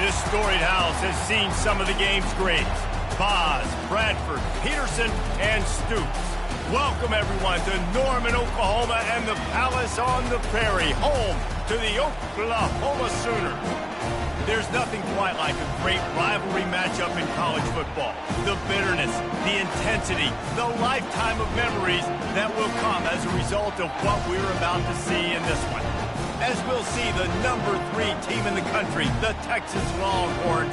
This storied house has seen some of the game's greats. Boz, Bradford, Peterson, and Stoops. Welcome, everyone, to Norman, Oklahoma, and the Palace on the Prairie, home to the Oklahoma Sooners. There's nothing quite like a great rivalry matchup in college football. The bitterness, the intensity, the lifetime of memories that will come as a result of what we're about to see in this one. As we'll see the number 3 team in the country, the Texas Longhorns,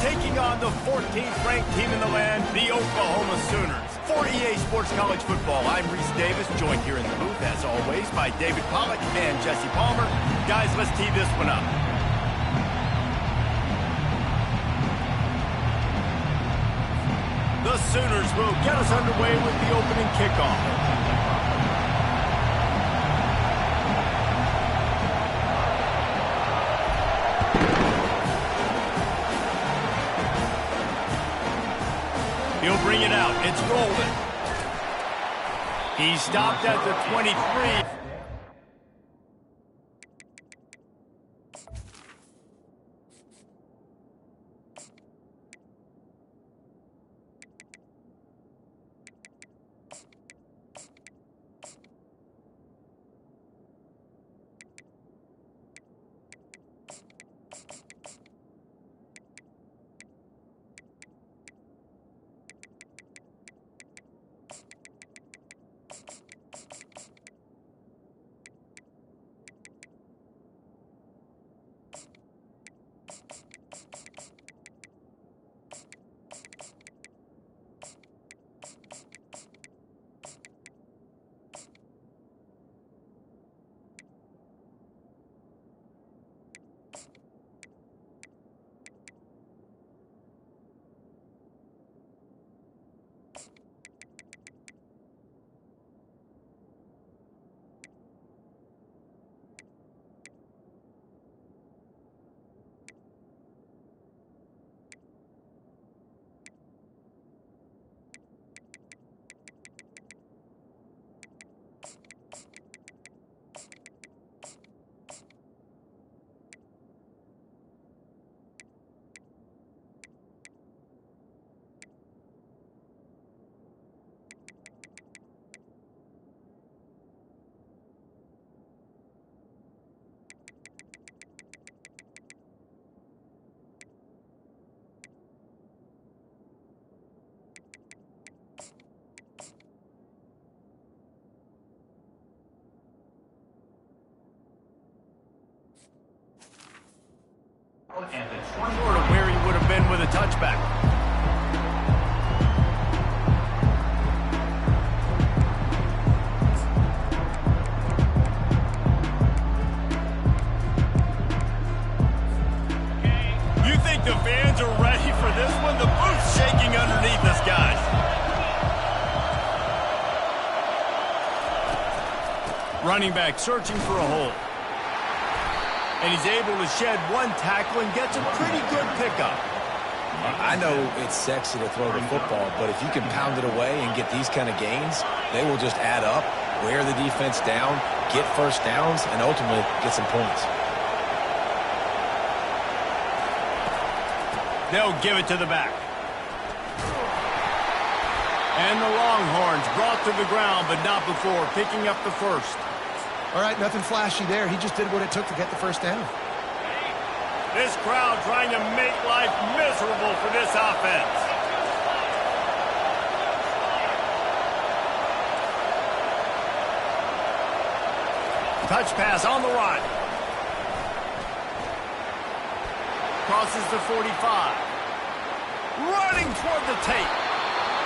taking on the 14th ranked team in the land, the Oklahoma Sooners. For EA Sports College Football, I'm Reese Davis, joined here in the booth, as always, by David Pollack and Jesse Palmer. Guys, let's tee this one up. The Sooners will get us underway with the opening kickoff. He'll bring it out. It's rolling. He stopped at the 23. And it's sort of where he would have been with a touchback. You think the fans are ready for this one? The booth's shaking underneath us, guys. Running back searching for a hole. And he's able to shed one tackle and gets a pretty good pickup. I know it's sexy to throw the football, but if you can pound it away and get these kind of gains, they will just add up, wear the defense down, get first downs, and ultimately get some points. They'll give it to the back. And the Longhorns brought to the ground, but not before picking up the first. All right, nothing flashy there. He just did what it took to get the first down. This crowd trying to make life miserable for this offense. Touch pass on the run. Crosses the 45. Running toward the tape.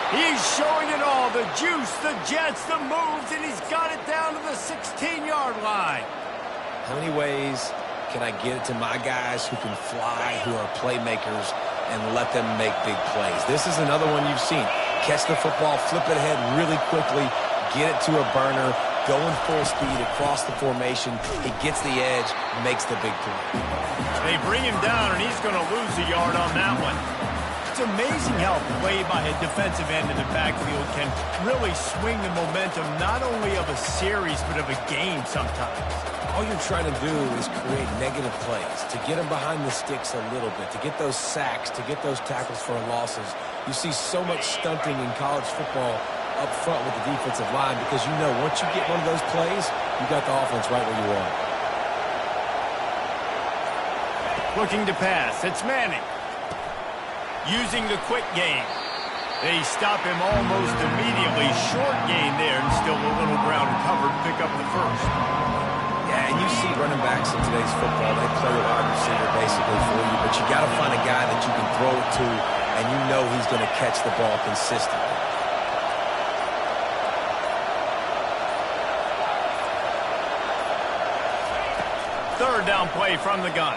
He's showing it all, the juice, the jets, the moves, and he's got it down to the 16-yard line. How many ways can I get it to my guys who can fly, who are playmakers, and let them make big plays? This is another one you've seen. Catch the football, flip it ahead really quickly, get it to a burner, going full speed across the formation. He gets the edge, makes the big play. They bring him down, and he's going to lose a yard on that one. It's amazing how play by a defensive end in the backfield can really swing the momentum not only of a series but of a game sometimes. all you're trying to do is create negative plays, to get them behind the sticks a little bit, to get those sacks, to get those tackles for losses. You see so much stunting in college football up front with the defensive line because you know once you get one of those plays, you got the offense right where you want. Looking to pass. It's Manning. Using the quick game. They stop him almost immediately. Short gain there, and still a little ground covered. Pick up the first. Yeah, and you see running backs in today's football, they play a wide receiver basically for you, but you got to find a guy that you can throw it to, and you know he's going to catch the ball consistently. Third down play from the gun.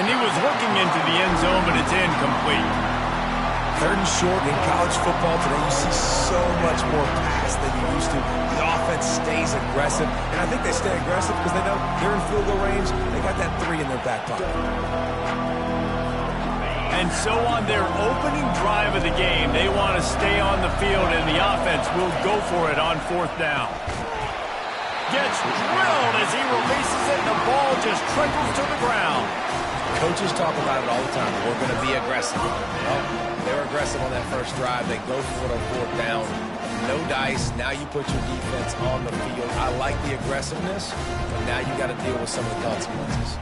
And he was looking into the end zone, but it's incomplete. Third and short in college football today, you see so much more pass than you used to. The offense stays aggressive, and I think they stay aggressive because they know they're in field goal range. They got that 3 in their back pocket. And so on their opening drive of the game, they want to stay on the field, and the offense will go for it on fourth down. Gets drilled as he releases it, and the ball just trickles to the ground. Coaches talk about it all the time. We're going to be aggressive. Well, they're aggressive on that first drive. They go for it on fourth down. No dice. Now you put your defense on the field. I like the aggressiveness, but now you got to deal with some of the consequences.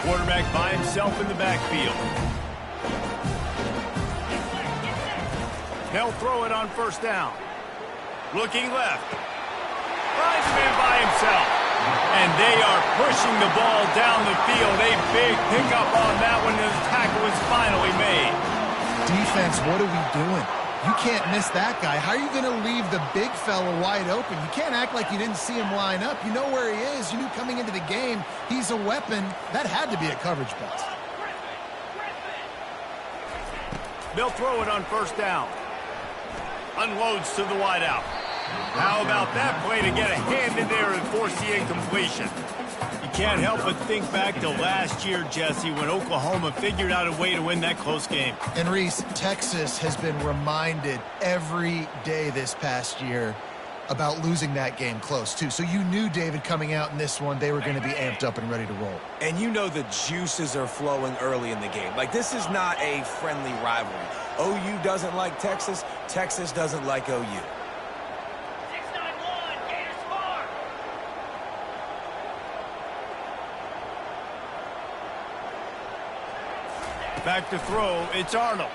Quarterback by himself in the backfield. They'll throw it on first down. Looking left. Finds a man by himself. And they are pushing the ball down the field. A big pickup on that one, and the tackle is finally made. Defense, what are we doing? You can't miss that guy. How are you going to leave the big fella wide open? You can't act like you didn't see him line up. You know where he is. You knew coming into the game he's a weapon. That had to be a coverage bust. They'll throw it on first down. Unloads to the wideout. How about that play to get a hand in there and force the incompletion? You can't help but think back to last year, Jesse, when Oklahoma figured out a way to win that close game. And Reese, Texas has been reminded every day this past year about losing that game close, too. So you knew, David, coming out in this one, they were going to be amped up and ready to roll. And you know the juices are flowing early in the game. Like, this is not a friendly rivalry. OU doesn't like Texas. Texas doesn't like OU. Back to throw, it's Arnold.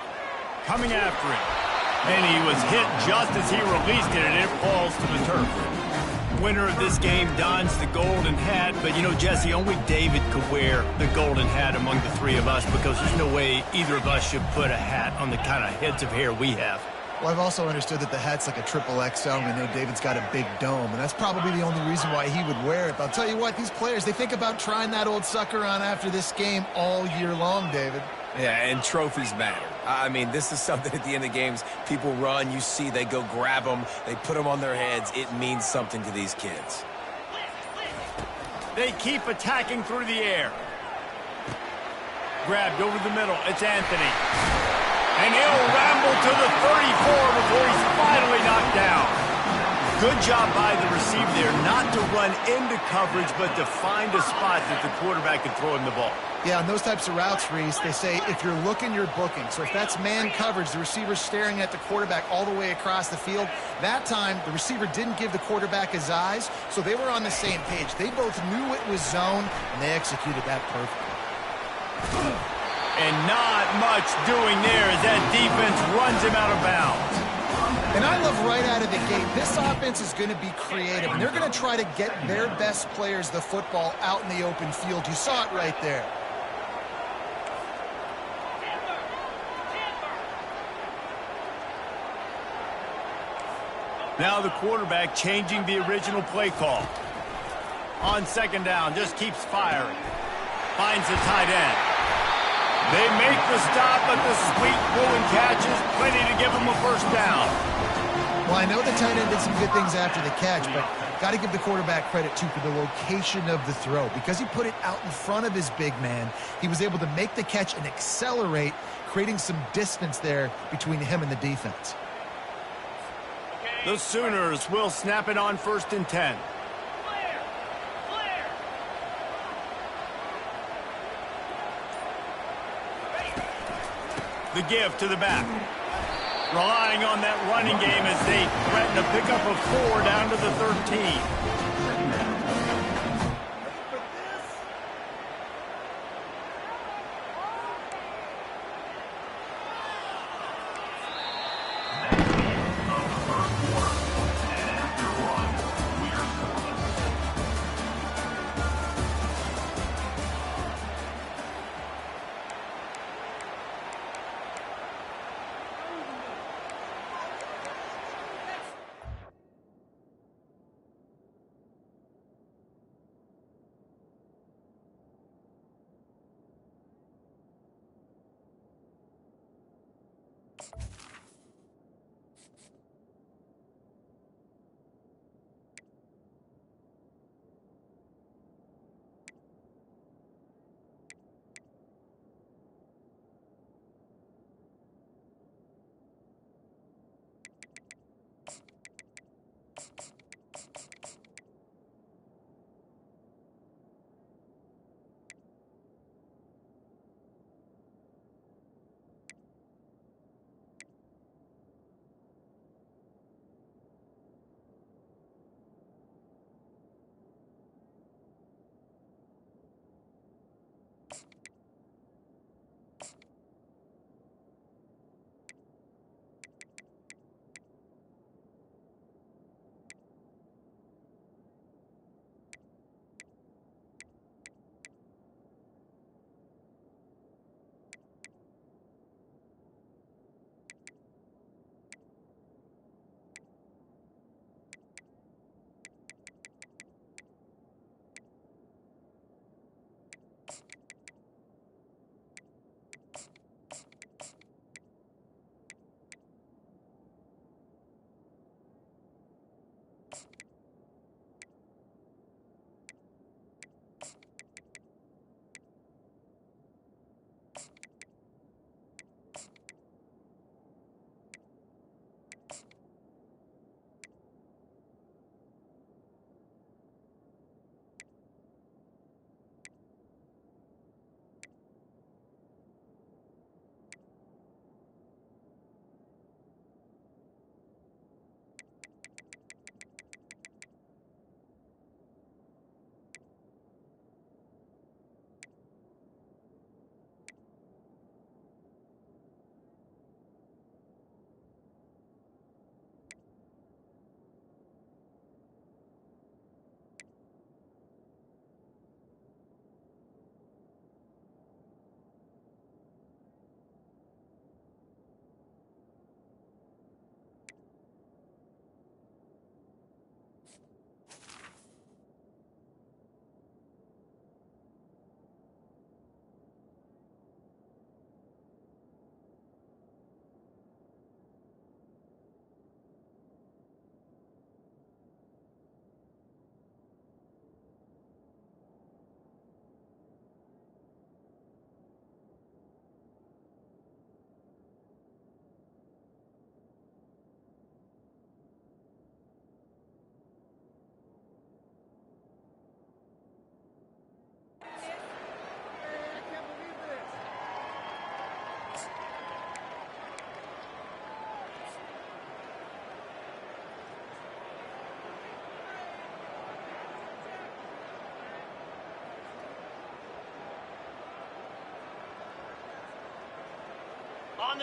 Coming after him. And he was hit just as he released it, and it falls to the turf. Winner of this game dons the golden hat, but you know, Jesse, only David could wear the golden hat among the three of us because there's no way either of us should put a hat on the kind of heads of hair we have. Well, I've also understood that the hat's like a triple XL, and I know David's got a big dome, and that's probably the only reason why he would wear it. But I'll tell you what, these players, they think about trying that old sucker on after this game all year long, David. Yeah, and trophies matter. I mean, this is something at the end of games, people run, you see, they go grab them, they put them on their heads. It means something to these kids. They keep attacking through the air. Grabbed over the middle, it's Anthony. And he'll ramble to the 34 before he's finally knocked down. Good job by the receiver there, not to run into coverage, but to find a spot that the quarterback can throw him the ball. Yeah, on those types of routes, Reese, they say if you're looking, you're booking. So if that's man coverage, the receiver's staring at the quarterback all the way across the field. That time, the receiver didn't give the quarterback his eyes, so they were on the same page. They both knew it was zone, and they executed that perfectly. And not much doing there as that defense runs him out of bounds. And I love right out of the gate, this offense is going to be creative, and they're going to try to get their best players the football out in the open field. You saw it right there. Now the quarterback changing the original play call. On second down, just keeps firing. Finds the tight end. They make the stop, but the sweet pulling catch is plenty to give them a first down. Well, I know the tight end did some good things after the catch, but got to give the quarterback credit, too, for the location of the throw. Because he put it out in front of his big man, he was able to make the catch and accelerate, creating some distance there between him and the defense. Okay, The Sooners will snap it on 1st and 10. The give to the back. Relying on that running game as they threaten a pickup of 4 down to the 13.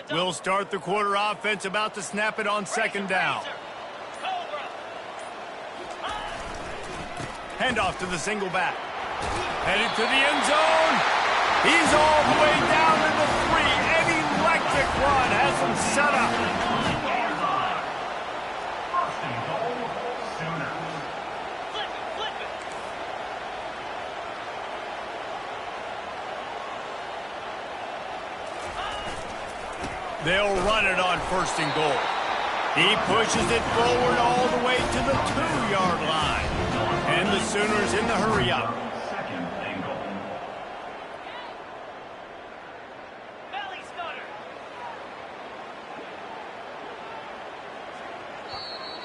We'll start the quarter offense, about to snap it on 2nd down. Handoff to the single back. Headed to the end zone. He's all the way down to the 3. An electric run has him set up. They'll run it on 1st and goal. He pushes it forward all the way to the 2-yard line. And the Sooners in the hurry-up.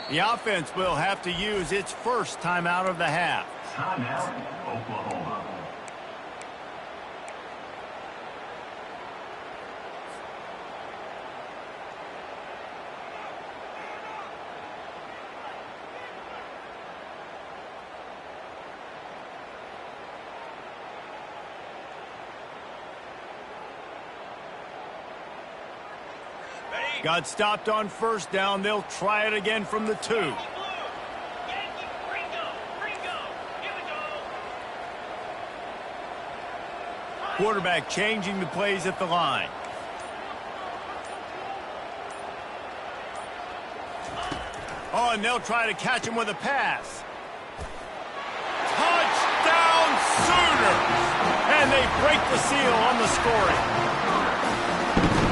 The offense will have to use its first timeout of the half. Timeout, Oklahoma. Got stopped on first down. They'll try it again from the 2. Quarterback changing the plays at the line. Oh, and they'll try to catch him with a pass. Touchdown Sooners! And they break the seal on the scoring.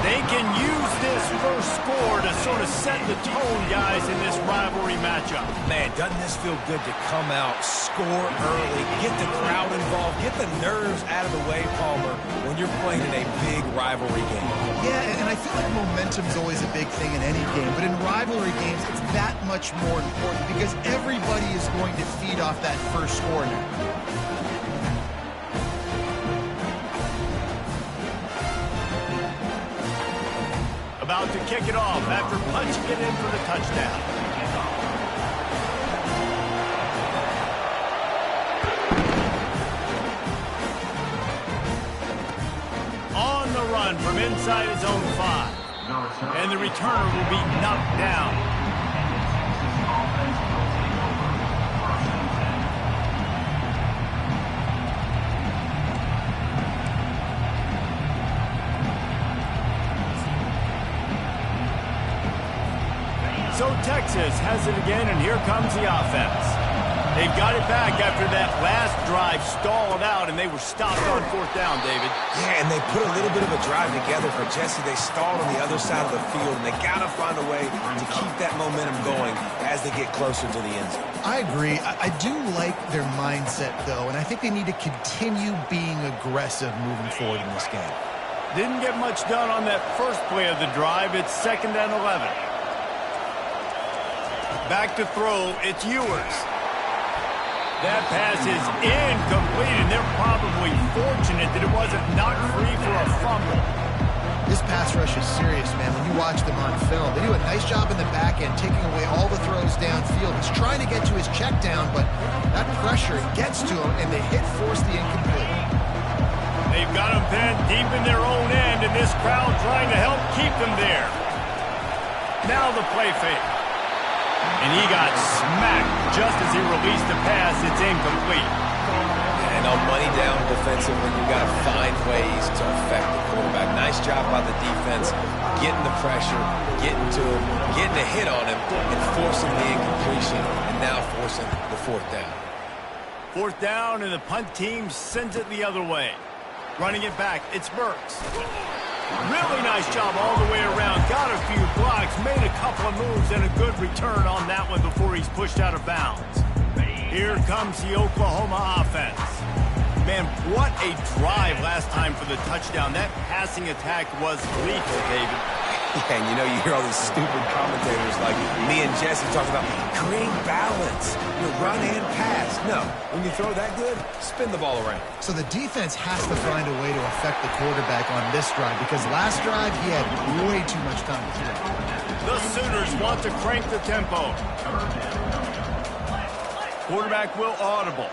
They can use this first score to sort of set the tone, guys, in this rivalry matchup. Man, doesn't this feel good to come out, score early, get the crowd involved, get the nerves out of the way, Palmer, when you're playing in a big rivalry game. Yeah, and I feel like momentum is always a big thing in any game, but in rivalry games, it's that much more important because everybody is going to feed off that first score now. About to kick it off after punching it in for the touchdown. On the run from inside his own 5. And the returner will be knocked down. So Texas has it again, and here comes the offense. They've got it back after that last drive stalled out, and they were stopped on fourth down, David. Yeah, and they put a little bit of a drive together for Jesse. They stalled on the other side of the field, and they got to find a way to keep that momentum going as they get closer to the end zone. I agree. I do like their mindset, though, and I think they need to continue being aggressive moving forward in this game. Didn't get much done on that first play of the drive. It's 2nd and 11. Back to throw, it's Ewers. That pass is incomplete, and they're probably fortunate that it wasn't knocked free for a fumble. This pass rush is serious, man. When you watch them on film, they do a nice job in the back end, taking away all the throws downfield. He's trying to get to his check down, but that pressure gets to him, and they force the incomplete. They've got him pinned deep in their own end, and this crowd trying to help keep them there. Now the play fake. And he got smacked just as he released the pass. It's incomplete. And on money down defensively, you've got to find ways to affect the quarterback. Nice job by the defense, getting the pressure, getting to him, getting a hit on him, and forcing the incompletion, and now forcing the fourth down. Fourth down, and the punt team sends it the other way. Running it back, it's Burks. Really nice job all the way around. Got a few blocks, made a couple of moves, and a good return on that one before he's pushed out of bounds. Here comes the Oklahoma offense. Man, what a drive last time for the touchdown. That passing attack was lethal, David. Yeah, and you hear all these stupid commentators like me and Jesse talking about create balance, run and pass. No, when you throw that good, spin the ball around. So the defense has to find a way to affect the quarterback on this drive because last drive he had way too much time to throw. The Sooners want to crank the tempo. Quarterback will audible.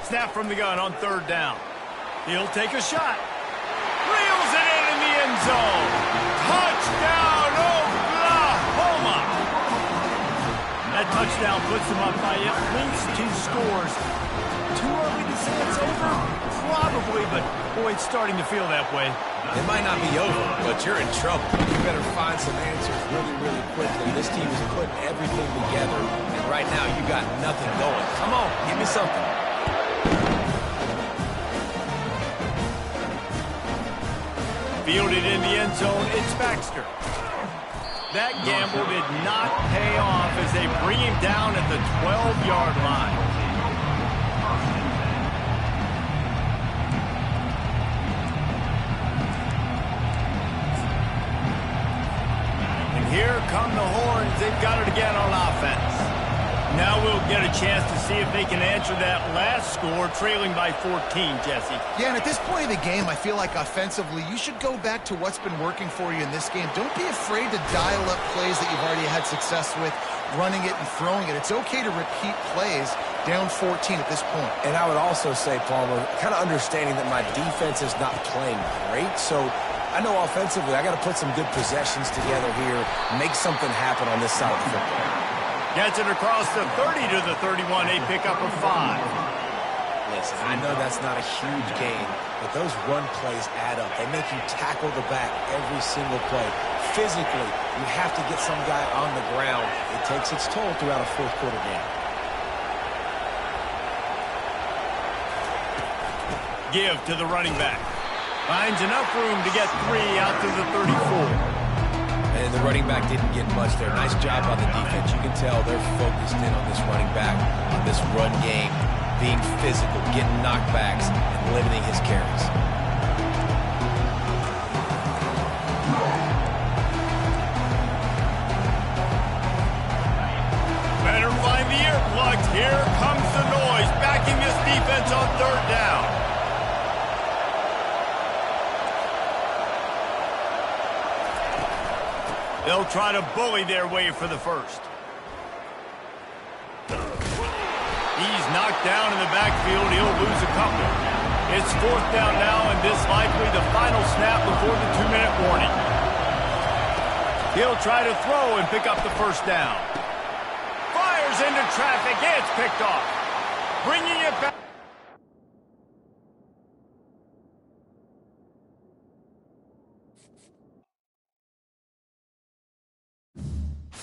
Snap from the gun on third down. He'll take a shot. Reels it in the end zone. Touchdown, Oklahoma! That touchdown puts them up by at least 2 scores. Too early to say it's over? Probably, but boy, it's starting to feel that way. It might not be over, but you're in trouble. You better find some answers really, really quickly. This team is putting everything together, and right now you got nothing going. Come on, give me something. Fielded in the end zone, it's Baxter. That gamble did not pay off as they bring him down at the 12-yard line. And here come the horns. They've got it again on offense. Now we'll get a chance to see if they can answer that last score, trailing by 14, Jesse. Yeah, and at this point of the game, I feel like offensively, you should go back to what's been working for you in this game. Don't be afraid to dial up plays that you've already had success with, running it and throwing it. It's okay to repeat plays down 14 at this point. And I would also say, Palmer, kind of understanding that my defense is not playing great, so I know offensively I got to put some good possessions together here, make something happen on this side of the football. Gets it across the 30 to the 31, a pickup of 5. Listen, I know that's not a huge gain, but those run plays add up. They make you tackle the back every single play. Physically, you have to get some guy on the ground. It takes its toll throughout a fourth quarter game. Give to the running back. Finds enough room to get 3 out to the 34. And the running back didn't get much there. Nice job by the defense. You can tell they're focused in on this running back, on this run game, being physical, getting knockbacks, and limiting his carries. Better find the earplugs. Here comes the noise, backing this defense on 3rd down. They'll try to bully their way for the first. He's knocked down in the backfield. He'll lose a couple. It's 4th down now, and this likely the final snap before the 2-minute warning. He'll try to throw and pick up the first down. Fires into traffic. It's picked off. Bringing it back.